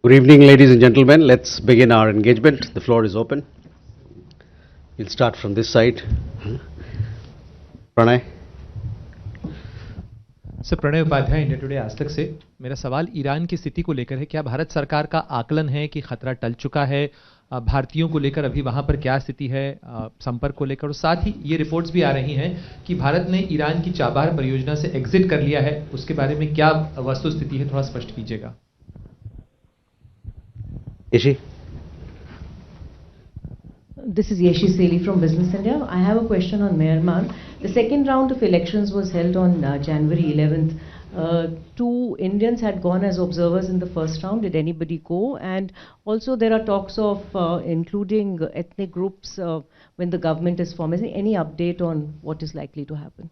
Good evening, ladies and gentlemen. Let's begin our engagement. The floor is open. We'll start from this side. Pranay. Sir, Pranay Upadhyay, India today Aaj Tak से। मेरा सवाल Iran की स्थिति को लेकर है। क्या भारत सरकार का आकलन है कि खतरा टल चुका है? भारतीयों को लेकर अभी वहां पर क्या स्थिति है संपर्क को लेकर? और साथ ही ये रिपोर्ट्स भी आ रही हैं कि भारत ने ईरान की चाबहार परियोजना से एग्जिट कर लिया है। उसके बारे में क्या वस्तु स्थिति है, थोड़ा स्पष्ट कीजिएगा। Yeshi. This is Yeshi Seli from Business India. I have a question on Myanmar. The second round of elections was held on January 11th. Two Indians had gone as observers in the first round. Did anybody go? And also there are talks of including ethnic groups when the government is formed. Is there any update on what is likely to happen?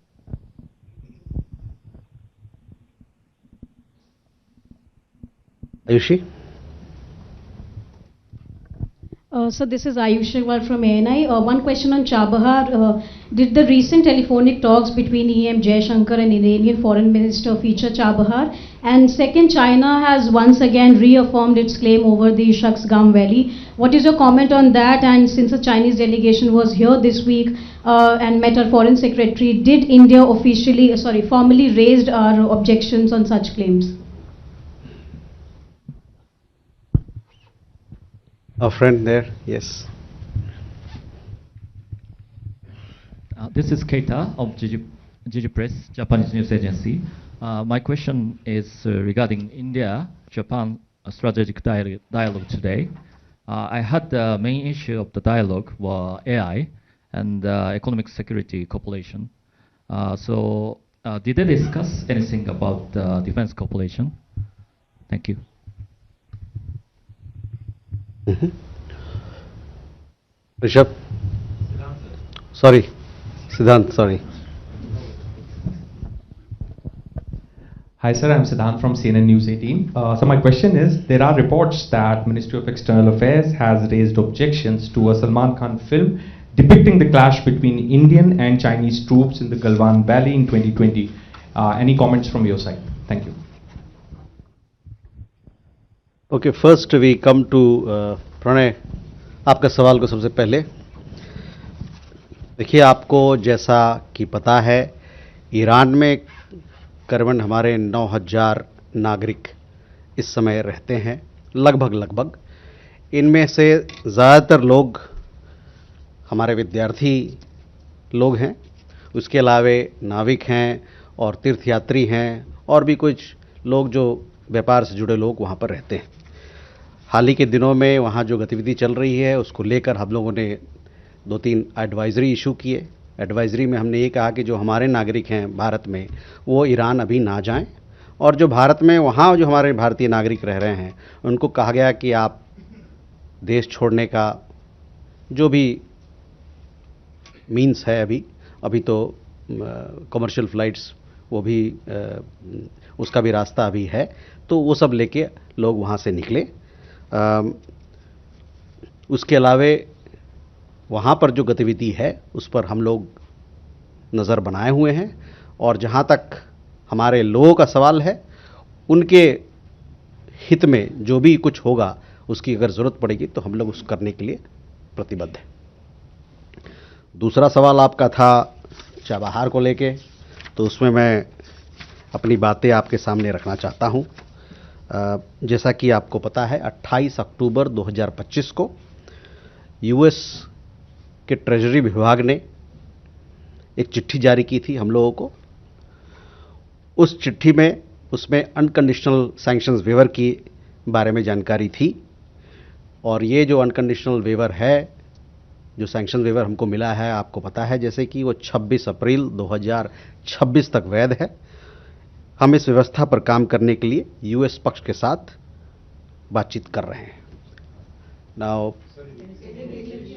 Ayushi. So this is Ayush Agarwal from ANI. One question on Chabahar. Did the recent telephonic talks between EM Jaishankar and Iranian Foreign Minister feature Chabahar? And second, China has once again reaffirmed its claim over the Shaksgam Valley. What is your comment on that? And since the Chinese delegation was here this week and met our Foreign Secretary, did India formally raised our objections on such claims? A friend there, yes. This is Keita of GG Press, Japanese news agency. My question is regarding India-Japan strategic dialogue today. I heard the main issue of the dialogue were AI and economic security cooperation. Did they discuss anything about defense cooperation? Thank you. Rishabh. Sorry. Siddhant, sorry. Hi sir, I'm Siddhant from CNN News 18. So my question is, there are reports that Ministry of External Affairs has raised objections to a Salman Khan film depicting the clash between Indian and Chinese troops in the Galwan Valley in 2020. Any comments from your side? Thank you. Okay, first we come to Pranay, आपका सवाल को सबसे पहले देखिए, आपको जैसा कि पता है, ईरान में करीबन हमारे 9000 नागरिक इस समय रहते हैं, लगभग। इनमें से ज़्यादातर लोग हमारे विद्यार्थी लोग हैं, उसके अलावे नाविक हैं और तीर्थयात्री हैं और भी कुछ लोग जो व्यापार से जुड़े लोग वहाँ पर रहते हैं। हाल ही के दिनों में वहाँ जो गतिविधि चल रही है उसको लेकर हम लोगों ने 2-3 एडवाइजरी इशू किए। एडवाइजरी में हमने ये कहा कि जो हमारे नागरिक हैं भारत में वो ईरान अभी ना जाएं, और जो भारत में वहाँ जो हमारे भारतीय नागरिक रह रहे हैं उनको कहा गया कि आप देश छोड़ने का जो भी मीन्स है अभी तो कमर्शियल फ़्लाइट्स वो भी उसका भी रास्ता अभी है, तो वो सब लेके लोग वहाँ से निकले। उसके अलावे वहाँ पर जो गतिविधि है उस पर हम लोग नज़र बनाए हुए हैं, और जहाँ तक हमारे लोगों का सवाल है उनके हित में जो भी कुछ होगा उसकी अगर ज़रूरत पड़ेगी तो हम लोग उस करने के लिए प्रतिबद्ध हैं। दूसरा सवाल आपका था चाबहार को लेके, तो उसमें मैं अपनी बातें आपके सामने रखना चाहता हूँ। जैसा कि आपको पता है 28 अक्टूबर 2025 को यूएस के ट्रेजरी विभाग ने एक चिट्ठी जारी की थी हम लोगों को। उस चिट्ठी में उसमें अनकंडीशनल सैंक्शंस वेवर की बारे में जानकारी थी, और ये जो अनकंडीशनल वेवर है, जो सैंक्शन वेवर हमको मिला है, आपको पता है जैसे कि वो 26 अप्रैल 2026 तक वैध है। हम इस व्यवस्था पर काम करने के लिए यूएस पक्ष के साथ बातचीत कर रहे हैं। Now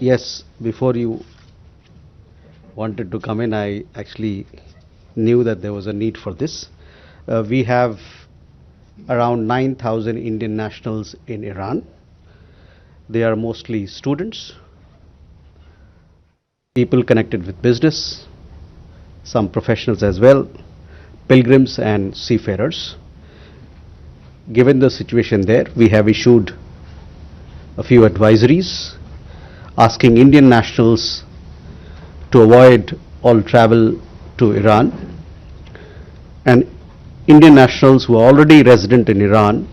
yes, before you wanted to come in, I actually knew that there was a need for this. We have around 9,000 Indian nationals in Iran. They are mostly students, people connected with business, some professionals as well, pilgrims and seafarers. given the situation there, we have issued a few advisories asking Indian nationals to avoid all travel to Iran, and Indian nationals who are already resident in Iran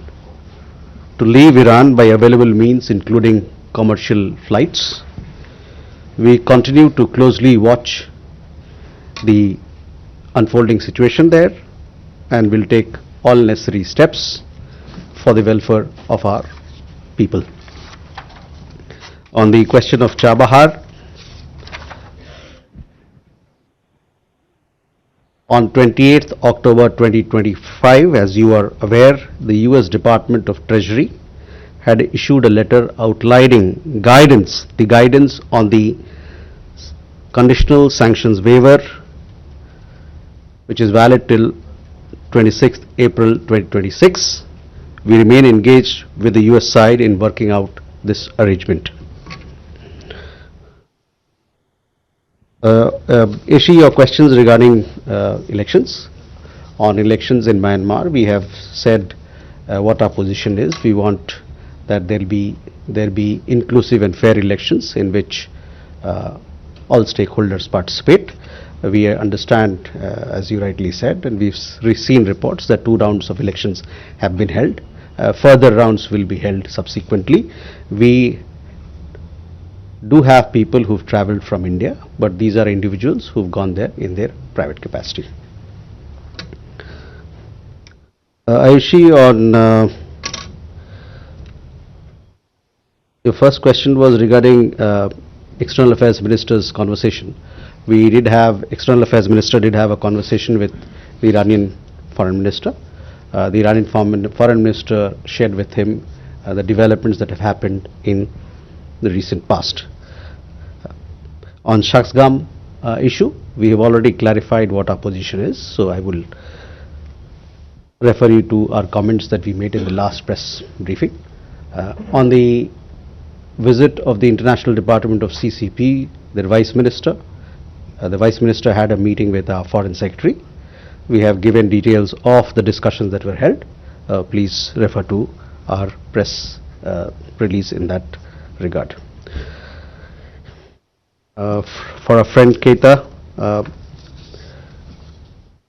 to leave Iran by available means, including commercial flights. We continue to closely watch the unfolding situation there and will take all necessary steps for the welfare of our people. On the question of Chabahar, on 28th October 2025, as you are aware, the US Department of Treasury had issued a letter outlining the guidance on the conditional sanctions waiver, which is valid till 26th April 2026. We remain engaged with the US side in working out this arrangement. Ishi, your questions regarding elections. On elections in Myanmar, we have said what our position is. We want that there be inclusive and fair elections in which all stakeholders participate. We understand, as you rightly said, and we've seen reports that 2 rounds of elections have been held. Further rounds will be held subsequently. We do have people who've traveled from India, but these are individuals who've gone there in their private capacity. Ayushi, on your first question was regarding External Affairs Minister's conversation. We did have, External Affairs Minister did have a conversation with the Iranian Foreign Minister. The Iranian Foreign Minister shared with him the developments that have happened in the recent past. On Shaksgam issue, we have already clarified what our position is, so I will refer you to our comments that we made in the last press briefing. On the visit of the International Department of CCP, their Vice Minister, the Vice Minister had a meeting with our Foreign Secretary. We have given details of the discussions that were held. Please refer to our press release in that regard. For our friend Keita,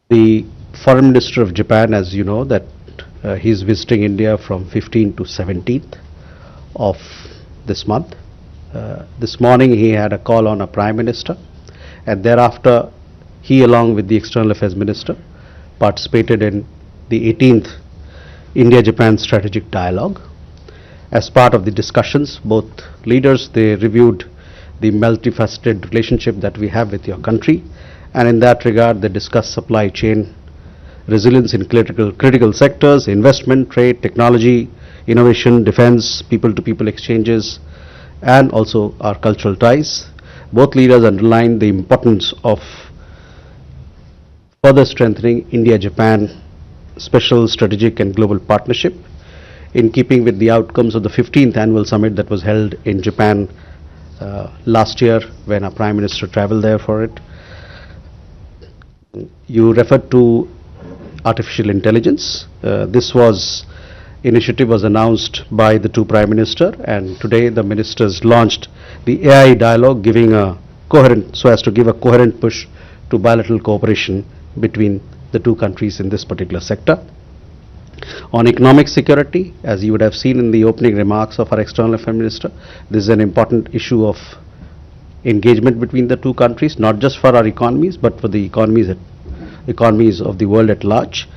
the Foreign Minister of Japan, as you know, that he is visiting India from 15th to 17th of this month. This morning he had a call on a Prime Minister, and thereafter he, along with the External Affairs Minister, participated in the 18th India-Japan Strategic Dialogue. As part of the discussions, both leaders, they reviewed the multifaceted relationship that we have with your country, and in that regard they discussed supply chain resilience in critical sectors, investment, trade, technology, innovation, defense, people-to-people exchanges, and also our cultural ties. Both leaders underlined the importance of further strengthening India-Japan special strategic and global partnership in keeping with the outcomes of the 15th annual summit that was held in Japan last year when our Prime Minister traveled there for it. You referred to artificial intelligence. This initiative was announced by the 2 Prime Minister, and today the ministers launched the AI dialogue, so as to give a coherent push to bilateral cooperation between the 2 countries in this particular sector. On economic security, as you would have seen in the opening remarks of our External Affairs Minister, this is an important issue of engagement between the 2 countries, not just for our economies, but for the economies of the world at large.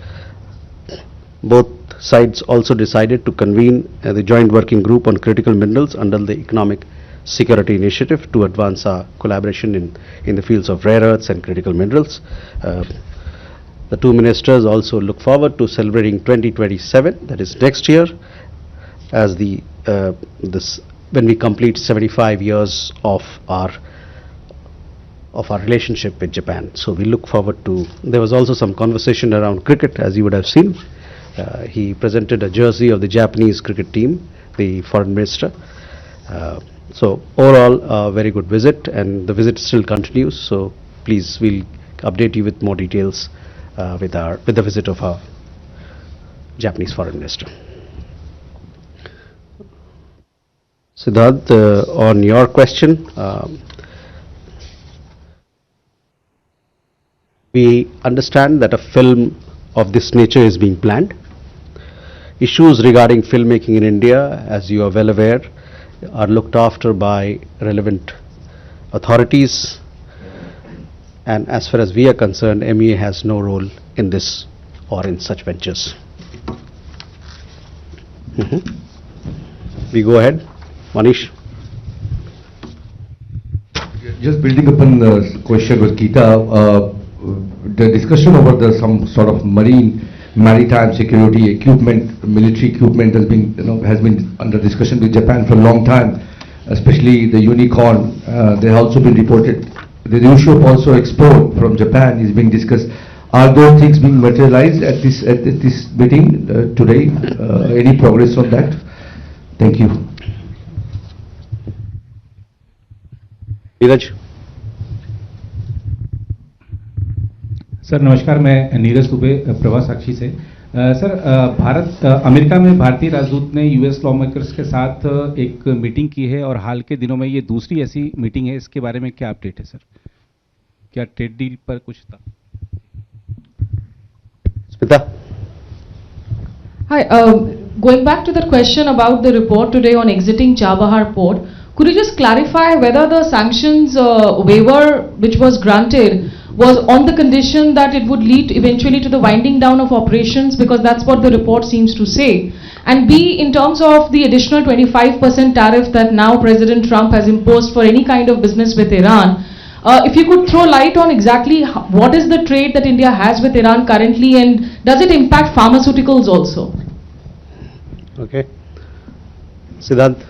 Both sides also decided to convene the joint working group on critical minerals under the Economic Security Initiative to advance our collaboration in the fields of rare earths and critical minerals. The 2 ministers also look forward to celebrating 2027, that is next year, as when we complete 75 years of our relationship with Japan. So we look forward to. There was also some conversation around cricket, as you would have seen. He presented a jersey of the Japanese cricket team, the Foreign Minister. So overall, a very good visit, and the visit still continues. So please, we'll update you with more details with the visit of our Japanese foreign minister. Siddharth, on your question, we understand that a film of this nature is being planned. Issues regarding filmmaking in India, as you are well aware, are looked after by relevant authorities, and as far as we are concerned, MEA has no role in this or in such ventures. We go ahead. Manish. Just building upon the question with Geeta, the discussion over some sort of maritime security equipment, military equipment has been under discussion with Japan for a long time, especially the Unicorn. They have also been reported. The issue of also export from Japan is being discussed. Are those things being materialized at this meeting today? Any progress on that? Thank you. Neeraj. Sir नमस्कार, मैं नीरज दुबे प्रभा साक्षी से. Sir America में भारतीय राजदूत ने US law makers के साथ एक मीटिंग की है और हाल के दिनों में ये दूसरी ऐसी मीटिंग है. इसके बारे में क्या अपडेट है सर? क्या ट्रेड डील पर कुछ था? Smita. Hi, going back to the question about the report today on exiting Chabahar port, could you just clarify whether the sanctions waiver which was granted was on the condition that it would lead eventually to the winding down of operations, because that's what the report seems to say, and B, in terms of the additional 25% tariff that now President Trump has imposed for any kind of business with Iran, if you could throw light on exactly what is the trade that India has with Iran currently, and does it impact pharmaceuticals also? Okay. Siddhant.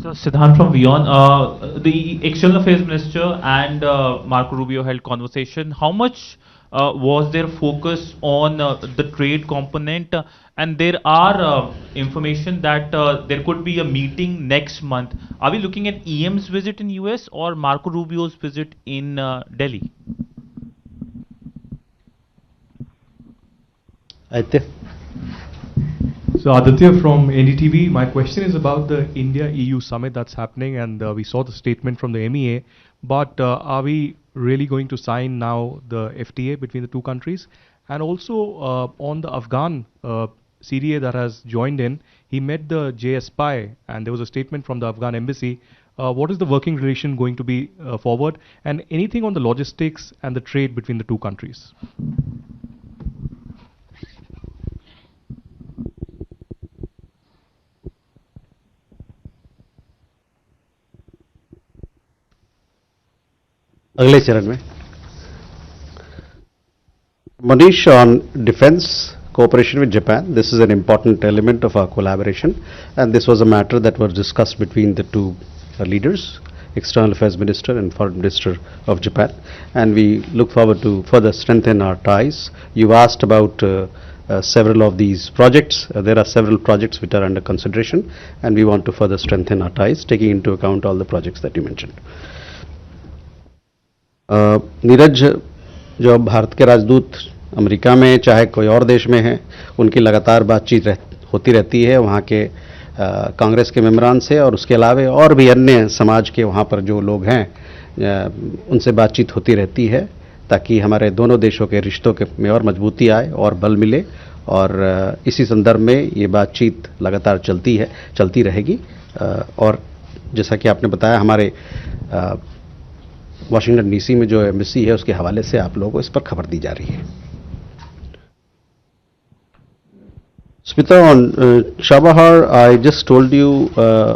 So Siddhant from Vion, the External Affairs Minister and Marco Rubio held conversation. How much was their focus on the trade component? And there are information that there could be a meeting next month. Are we looking at EM's visit in US or Marco Rubio's visit in Delhi? Aditya. So Aditya from N18V, my question is about the India-EU summit that's happening, and we saw the statement from the MEA, but are we really going to sign now the FTA between the two countries? And also on the Afghan CDA that has joined in, he met the JSPI and there was a statement from the Afghan embassy. What is the working relation going to be forward, and anything on the logistics and the trade between the two countries? अगले चरण में Manish, on defense cooperation with Japan, this is an important element of our collaboration, and this was a matter that was discussed between the two leaders, External Affairs Minister and Foreign Minister of Japan, and we look forward to further strengthen our ties. You asked about several of these projects. There are several projects which are under consideration, and we want to further strengthen our ties, taking into account all the projects that you mentioned. Neeraj, जो भारत के राजदूत America में चाहे कोई और देश में हैं, उनकी लगातार बातचीत होती रहती है वहाँ के कांग्रेस के मेंबरान से, और उसके अलावा और भी अन्य समाज के वहाँ पर जो लोग हैं उनसे बातचीत होती रहती है, ताकि हमारे दोनों देशों के रिश्तों में और मजबूती आए और बल मिले, और इसी संदर्भ में ये बातचीत लगातार चलती रहेगी. और जैसा कि आपने बताया, हमारे वाशिंगटन डीसी में जो एम्बेसी है उसके हवाले से आप लोगों को इस पर खबर दी जा रही है. Smita, on Chabahar, I just told you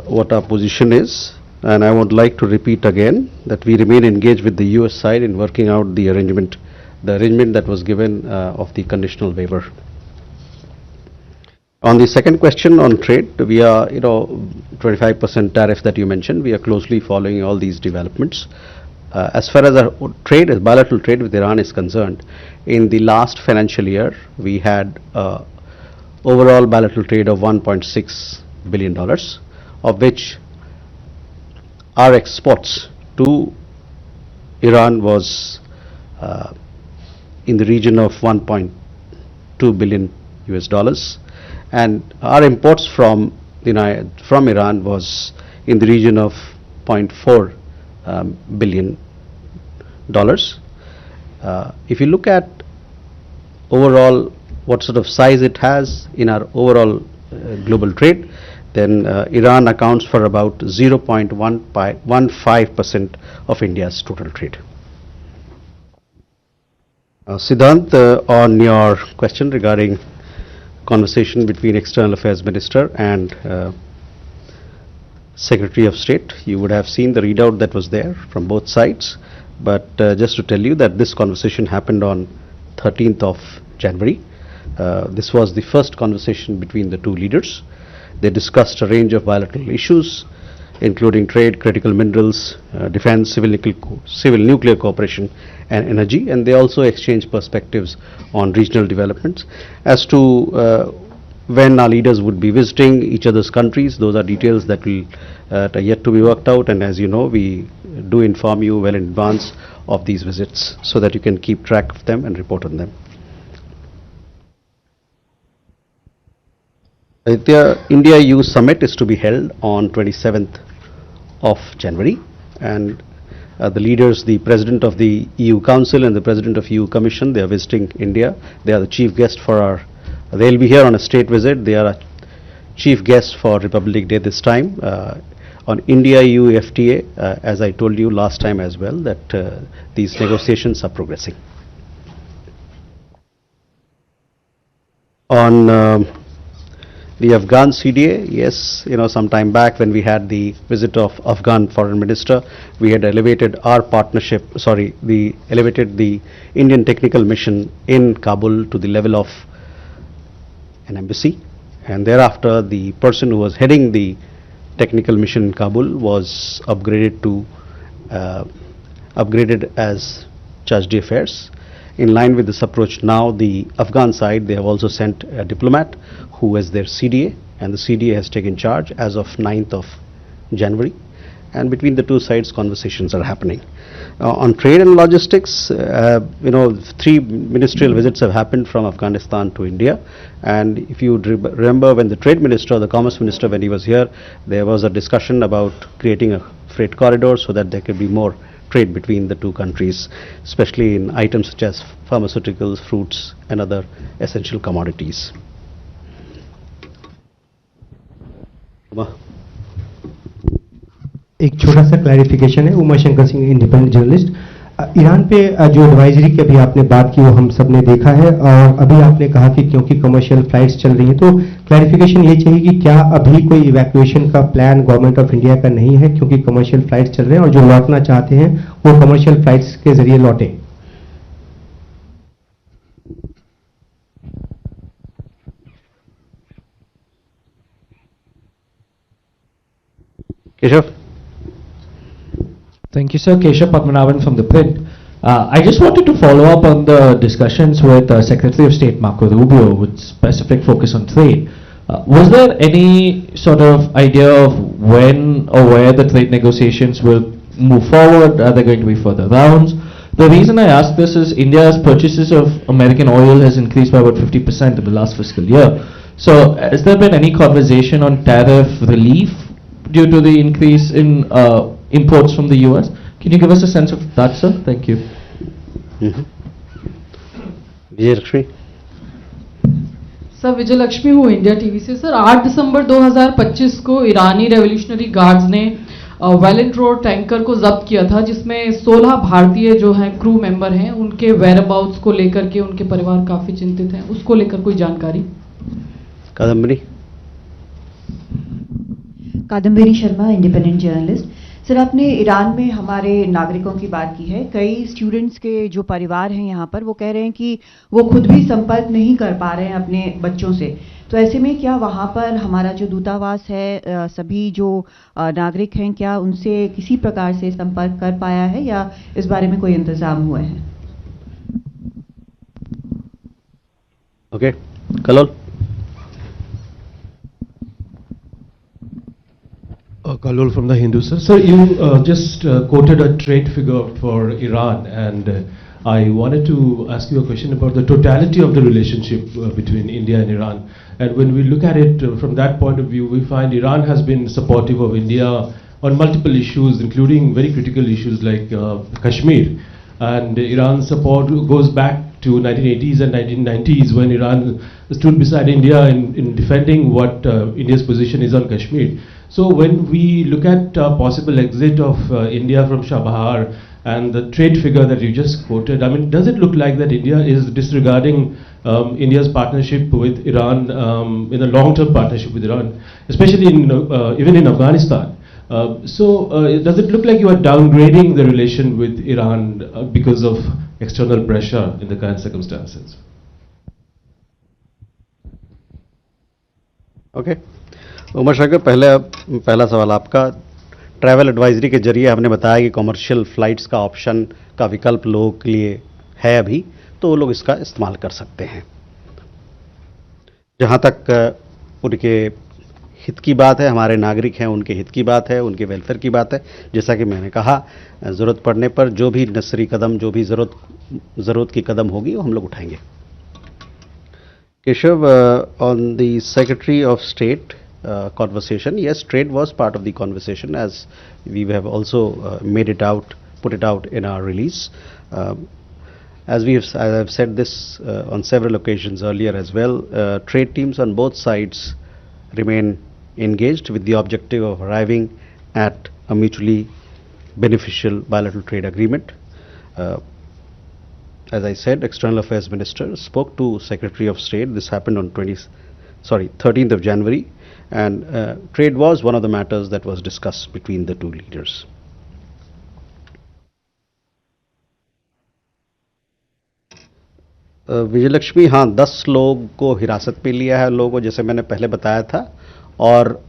what our position is, and I would like to repeat again that we remain engaged with the US side in working out the arrangement that was given of the conditional waiver. On the second question on trade, we are, 25% tariff that you mentioned, we are closely following all these developments. As far as our trade, bilateral trade with Iran is concerned, in the last financial year, we had overall bilateral trade of $1.6 billion, of which our exports to Iran was in the region of 2 billion US dollars, and our imports from Iran was in the region of 0.4 billion dollars. If you look at overall what sort of size it has in our overall global trade, then Iran accounts for about 0.15% of India's total trade. Siddhant, on your question regarding conversation between External Affairs Minister and Secretary of State, you would have seen the readout that was there from both sides. But just to tell you that this conversation happened on 13th of January. This was the first conversation between the two leaders. They discussed a range of bilateral issues, including trade, critical minerals, defense, civil nuclear cooperation and energy, and they also exchanged perspectives on regional developments. As to when our leaders would be visiting each other's countries, those are details that will are yet to be worked out, and as you know, we do inform you well in advance of these visits so that you can keep track of them and report on them. The India-EU summit is to be held on 27th of January, and the leaders, the President of the EU Council and the President of EU Commission, they are visiting India. They are the chief guest for they'll be here on a state visit. They are a chief guest for Republic Day this time. On India-EU FTA, as I told you last time as well, that these negotiations are progressing. On the Afghan CDA, yes, some time back when we had the visit of Afghan Foreign Minister, we had elevated our partnership, elevated the Indian technical mission in Kabul to the level of an embassy, and thereafter the person who was heading the technical mission in Kabul was upgraded as Charge d'Affaires. In line with this approach, now the Afghan side, they have also sent a diplomat who is their CDA, and the CDA has taken charge as of 9th of January, and between the two sides conversations are happening. On trade and logistics, 3 ministerial visits have happened from Afghanistan to India, and if you remember when the trade minister, the commerce minister, when he was here, there was a discussion about creating a freight corridor so that there could be more trade between the two countries, especially in items such as pharmaceuticals, fruits and other essential commodities. एक छोटा सा clarification है, Uma Shankar Singh, independent journalist. Iran पे जो advisory की अभी आपने बात की वो हम सब ने देखा है, और अभी आपने कहा कि क्योंकि कमर्शियल फ्लाइट्स चल रही हैं, तो क्लैरिफिकेशन ये चाहिए कि क्या अभी कोई इवैक्यूएशन का प्लान गवर्नमेंट ऑफ इंडिया का नहीं है, क्योंकि कमर्शियल फ्लाइट्स चल रहे हैं और जो लौटना चाहते हैं वो कमर्शियल फ्लाइट्स के जरिए लौटें। Keshav. Thank you, sir. Keshav Padmanabhan from The Print. I just wanted to follow up on the discussions with Secretary of State Marco Rubio with specific focus on trade. Was there any sort of idea of when or where the trade negotiations will move forward? Are there going to be further rounds? The reason I ask this is India's purchases of American oil has increased by about 50% in the last fiscal year. So has there been any conversation on tariff relief due to the increase in imports from the US? Can you give us a sense of that, sir? Thank you. Vijay Lakshmi. Sir Vijay Lakshmi हूँ India TV से। Sir 8 दिसंबर 2025 को ईरानी revolutionary guards ने वेलेंट road tanker को जब्त किया था, जिसमें 16 भारतीय जो हैं क्रू मेंबर हैं, उनके वेयरअबाउट्स को लेकर के उनके परिवार काफी चिंतित हैं। उसको लेकर कोई जानकारी? Kadambari Sharma, independent journalist. Sir, आपने ईरान में हमारे नागरिकों की बात की है। कई स्टूडेंट्स के जो परिवार हैं यहाँ पर, वो कह रहे हैं कि वो खुद भी संपर्क नहीं कर पा रहे हैं अपने बच्चों से। तो ऐसे में क्या वहाँ पर हमारा जो दूतावास है, सभी जो नागरिक हैं, क्या उनसे किसी प्रकार से संपर्क कर पाया है या इस बारे में कोई इंतजाम हुए हैं? Okay, Kalol. Kalol from the Hindu. Sir, you just quoted a trade figure for Iran, and I wanted to ask you a question about the totality of the relationship between India and Iran. And when we look at it from that point of view, we find Iran has been supportive of India on multiple issues, including very critical issues like Kashmir. And Iran's support goes back to 1980s and 1990s when Iran stood beside India in defending what India's position is on Kashmir. So when we look at possible exit of India from Chabahar and the trade figure that you just quoted, I mean, does it look like that India is disregarding India's partnership with Iran, in a long-term partnership with Iran, especially even in Afghanistan? Does it look like you are downgrading the relation with Iran because of external pressure in the current circumstances? Okay. Umar Shankar, पहला सवाल आपका। Travel advisory के जरिए हमने बताया कि commercial flights का option का विकल्प लोगों के लिए है अभी, तो वो लोग इसका इस्तेमाल कर सकते हैं। जहाँ तक उनके हित की बात है, हमारे नागरिक हैं, उनके हित की बात है, उनके वेलफेयर की बात है, जैसा कि मैंने कहा, ज़रूरत पड़ने पर जो भी नेसेसरी कदम, जो भी ज़रूरत की कदम होगी वो हम लोग उठाएंगे। Keshav, on the secretary of state conversation, yes, trade was part of the conversation, as we have also put it out in our release. As I have said this on several occasions earlier as well, trade teams on both sides remain engaged with the objective of arriving at a mutually beneficial bilateral trade agreement. As I said, External Affairs Minister spoke to Secretary of State. This happened on 13th of January. And trade was one of the matters that was discussed between the two leaders. Vijayalakshmi, हाँ, 10 लोग को हिरासत में लिया है, लोगों को, जैसे मैंने पहले बताया था, और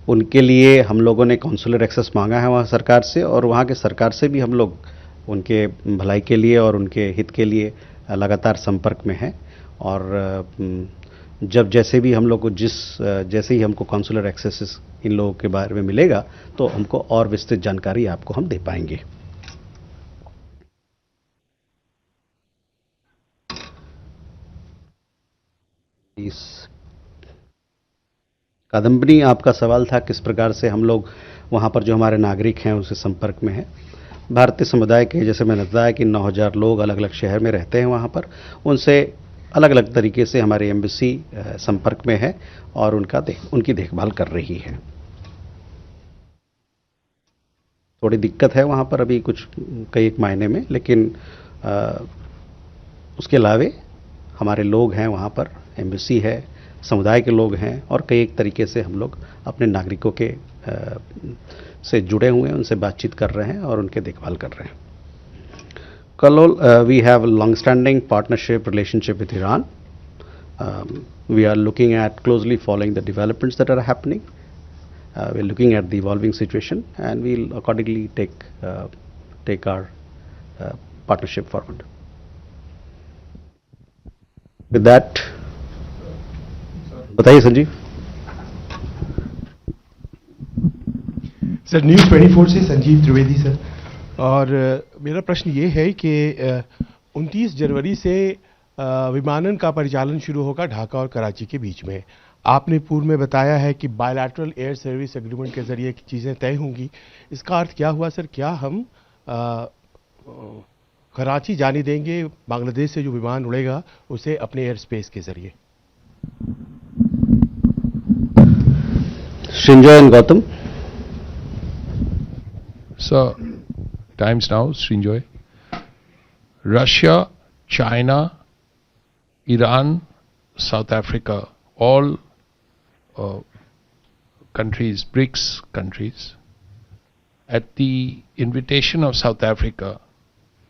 उनके लिए हम लोगों ने कॉन्सुलर एक्सेस मांगा है वहाँ सरकार से, और वहाँ के सरकार से भी हम लोग उनके भलाई के लिए और उनके हित के लिए लगातार संपर्क में हैं। और जब जैसे भी हम लोग को जैसे ही हमको कॉन्सुलर एक्सेस इन लोगों के बारे में मिलेगा, तो हमको और विस्तृत जानकारी आपको हम दे पाएंगे। कादम्बनी, आपका सवाल था किस प्रकार से हम लोग वहाँ पर जो हमारे नागरिक हैं उनसे संपर्क में हैं। भारतीय समुदाय के, जैसे मैंने बताया कि 9000 लोग अलग अलग शहर में रहते हैं वहाँ पर, उनसे अलग अलग तरीके से हमारी एम्बेसी संपर्क में है और उनकी देखभाल कर रही है। थोड़ी दिक्कत है वहाँ पर अभी कई एक महीने में, लेकिन उसके अलावे हमारे लोग हैं वहाँ पर, एम्बेसी है, समुदाय के लोग हैं, और कई एक तरीके से हम लोग अपने नागरिकों के से जुड़े हुए हैं, उनसे बातचीत कर रहे हैं और उनके देखभाल कर रहे हैं। Kalol, we have a long-standing partnership relationship with Iran. We are looking at closely following the developments that are happening. We are looking at the evolving situation, and we'll accordingly take our partnership forward. With that, बताइए Sanjeev. Sir, news 24 से Sanjeev Trivedi sir. और मेरा प्रश्न ये है कि 29 जनवरी से विमानन का परिचालन शुरू होगा ढाका और कराची के बीच में। आपने पूर्व में बताया है कि बायलैटरल एयर सर्विस एग्रीमेंट के जरिए चीज़ें तय होंगी। इसका अर्थ क्या हुआ सर? क्या हम कराची जाने देंगे, बांग्लादेश से जो विमान उड़ेगा उसे अपने एयर स्पेस के जरिए? Srinjoy and Gautam. So, times now, Srinjoy. Russia, China, Iran, South Africa, all countries, BRICS countries, at the invitation of South Africa,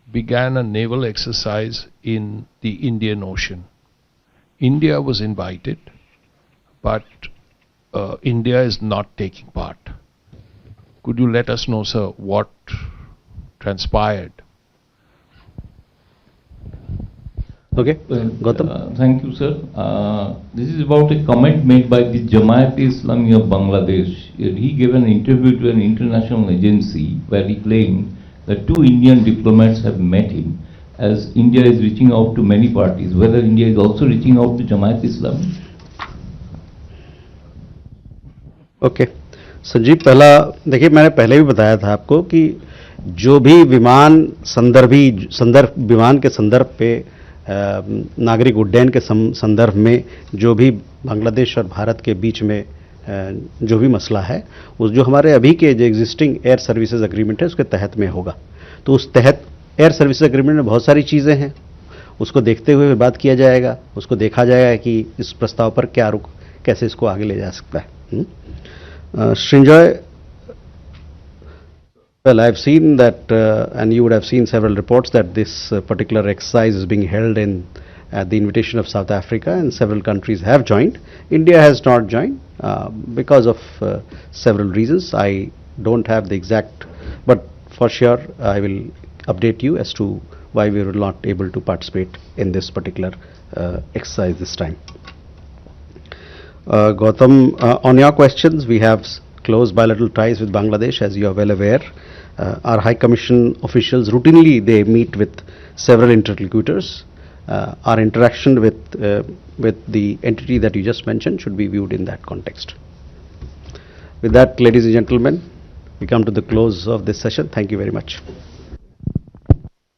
began a naval exercise in the Indian Ocean. India was invited, but India is not taking part. Could you let us know, sir, what transpired? Okay, Gautam. Thank you, sir. This is about a comment made by the Jamaat-e-Islami of Bangladesh. He gave an interview to an international agency where he claimed that 2 Indian diplomats have met him as India is reaching out to many parties, whether India is also reaching out to Jamaat Islami? Okay Sanjeev, पहला देखिए, मैंने पहले भी बताया था आपको कि जो भी विमान विमान के संदर्भ पे नागरिक उड्डयन के संदर्भ में जो भी बांग्लादेश और भारत के बीच में जो भी मसला है, उस जो हमारे अभी के जो एग्जिस्टिंग एयर सर्विसेज एग्रीमेंट है उसके तहत में होगा। तो उस तहत एयर सर्विसेज एग्रीमेंट में बहुत सारी चीज़ें हैं, उसको देखते हुए बात किया जाएगा, उसको देखा जाएगा कि इस प्रस्ताव पर क्या कैसे इसको आगे ले जा सकता है। Srinjoy, well, I've seen that, and you would have seen several reports that this particular exercise is being held at the invitation of South Africa, and several countries have joined. India has not joined because of several reasons. I don't have the exact, but for sure I will update you as to why we were not able to participate in this particular exercise this time. Gautam, on your questions, we have close bilateral ties with Bangladesh, as you are well aware. Our High Commission officials routinely they meet with several interlocutors. Our interaction with the entity that you just mentioned should be viewed in that context. With that, ladies and gentlemen, we come to the close of this session. Thank you very much.